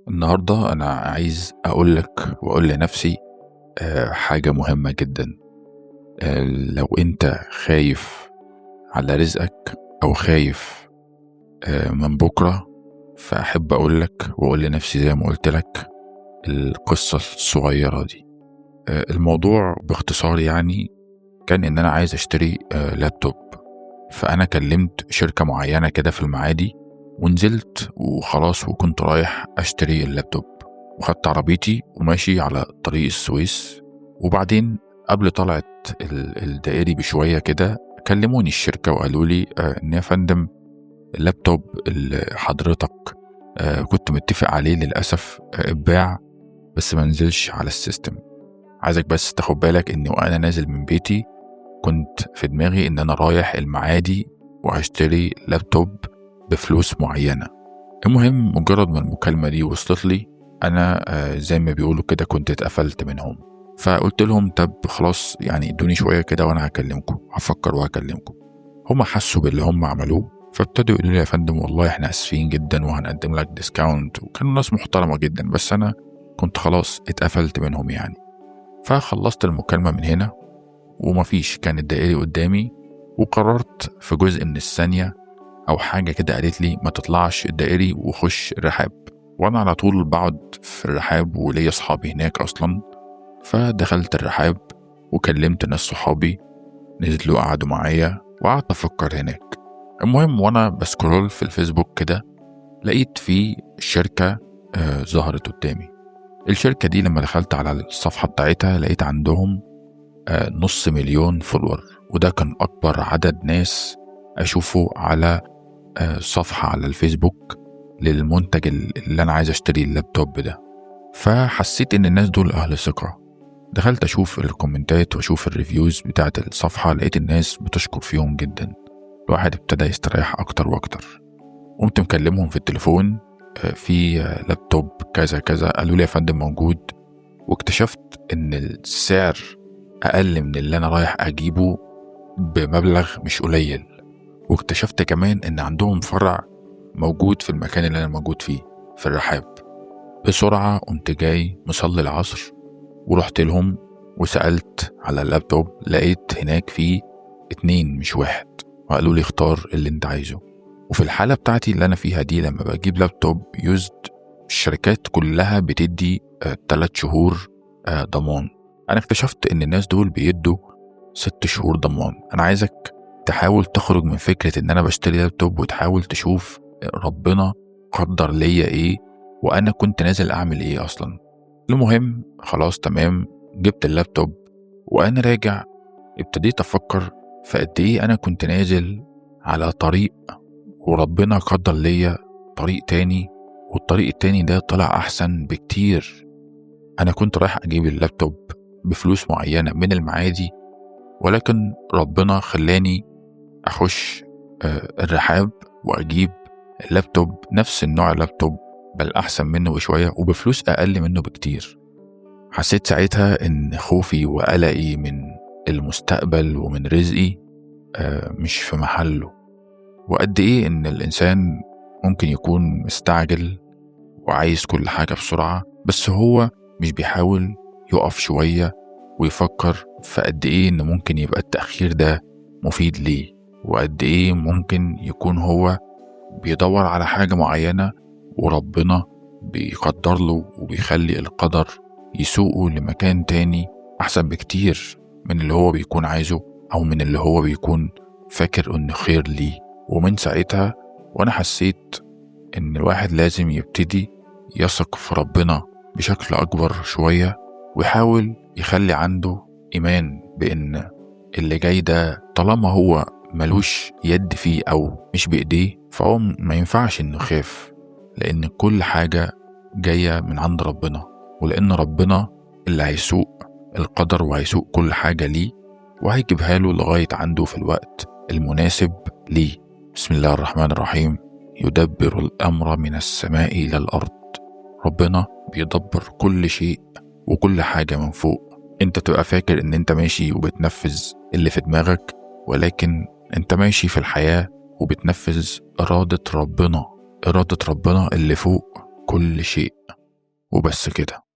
النهاردة أنا عايز أقولك وأقول لنفسي حاجة مهمة جدا. لو أنت خايف على رزقك أو خايف من بكرة، فأحب أقولك وأقول لنفسي زي ما قلتلك القصة الصغيرة دي. الموضوع باختصار يعني كان إن أنا عايز أشتري لابتوب. فأنا كلمت شركة معينة كده في المعادي ونزلت وخلاص، وكنت رايح أشتري اللابتوب وخدت عربيتي وماشي على طريق السويس. وبعدين قبل طلعت الدائري بشوية كده كلموني الشركة وقالوا لي إن يا فندم اللابتوب اللي حضرتك كنت متفق عليه للأسف اتباع، بس ما نزلش على السيستم. عايزك بس تاخد بالك إني وأنا نازل من بيتي كنت في دماغي إن أنا رايح المعادي وهشتري لابتوب بفلوس معينة. المهم مجرد ما المكالمة دي وصلت لي أنا زي ما بيقولوا كده كنت اتقفلت منهم. فقلت لهم طب خلاص يعني ادوني شوية كده وأنا هكلمكم، هفكر وهكلمكم. هم حسوا باللي هم عملوه فابتدوا يقولوا لي يا فندم والله احنا اسفين جدا وهنقدم لك ديسكاونت، وكانوا ناس محترمة جدا، بس أنا كنت خلاص اتقفلت منهم يعني. فخلصت المكالمة من هنا ومفيش، كان الدائري قدامي وقررت في جزء من الثانية أو حاجة كده قالت لي ما تطلعش الدائري وخش الرحاب. وأنا على طول بقعد في الرحاب وليا صحابي هناك أصلا. فدخلت الرحاب وكلمت ناس صحابي نزلوا قعدوا معايا وقعدت أفكر هناك. المهم وأنا بسكرول في الفيسبوك كده لقيت في شركة ظهرت قدامي. الشركة دي لما دخلت على الصفحة بتاعتها لقيت عندهم 500,000 فولور، وده كان أكبر عدد ناس أشوفه على صفحة على الفيسبوك للمنتج اللي أنا عايز أشتري اللابتوب ده. فحسيت إن الناس دول أهل ثقة. دخلت أشوف الكومنتات وأشوف الريفيوز بتاعت الصفحة، لقيت الناس بتشكر فيهم جدا. الواحد ابتدى يستريح أكتر وأكتر. قمت مكلمهم في التليفون في لابتوب كذا كذا، قالوا لي يا فندم موجود. واكتشفت إن السعر أقل من اللي أنا رايح أجيبه بمبلغ مش قليل. واكتشفت كمان إن عندهم فرع موجود في المكان اللي أنا موجود فيه في الرحاب. بسرعة قمت جاي مصلي العصر ورحت لهم وسألت على اللابتوب، لقيت هناك فيه 2 مش 1، وقالوا لي اختار اللي انت عايزه. وفي الحالة بتاعتي اللي أنا فيها دي لما بجيب لابتوب يوزد الشركات كلها بتدي 3 شهور ضمان. أنا اكتشفت إن الناس دول بيدوا 6 شهور ضمان. أنا عايزك تحاول تخرج من فكرة إن أنا بشتري لابتوب وتحاول تشوف ربنا قدر ليا إيه وأنا كنت نازل أعمل إيه أصلا. المهم خلاص تمام، جبت اللابتوب وأنا راجع ابتديت أفكر في قد إيه أنا كنت نازل على طريق وربنا قدر ليا طريق تاني، والطريق التاني ده طلع أحسن بكتير. أنا كنت رايح أجيب اللابتوب بفلوس معينة من المعادي، ولكن ربنا خلاني أخش الرحاب وأجيب اللابتوب نفس النوع اللابتوب بل أحسن منه بشوية وبفلوس أقل منه بكتير. حسيت ساعتها إن خوفي وقلقي من المستقبل ومن رزقي مش في محله، وقد إيه إن الإنسان ممكن يكون مستعجل وعايز كل حاجة بسرعة، بس هو مش بيحاول يقف شوية ويفكر في قد إيه إن ممكن يبقى التأخير ده مفيد ليه، وقد إيه ممكن يكون هو بيدور على حاجة معينة وربنا بيقدر له وبيخلي القدر يسوقه لمكان تاني أحسن بكتير من اللي هو بيكون عايزه أو من اللي هو بيكون فاكر إنه خير ليه. ومن ساعتها وأنا حسيت إن الواحد لازم يبتدي يثق في ربنا بشكل أكبر شوية، ويحاول يخلي عنده إيمان بإن اللي جاي ده طالما هو ملوش يد فيه أو مش بإيديه فهو ما ينفعش إنه خاف، لأن كل حاجة جاية من عند ربنا، ولأن ربنا اللي هيسوق القدر وهيسوق كل حاجة ليه وهيجيبها له لغاية عنده في الوقت المناسب ليه. بسم الله الرحمن الرحيم. يدبر الأمر من السماء إلى الأرض. ربنا بيدبر كل شيء وكل حاجة من فوق. انت تبقى فاكر ان انت ماشي وبتنفذ اللي في دماغك، ولكن انت ماشي في الحياة وبتنفذ إرادة ربنا اللي فوق كل شيء. وبس كده.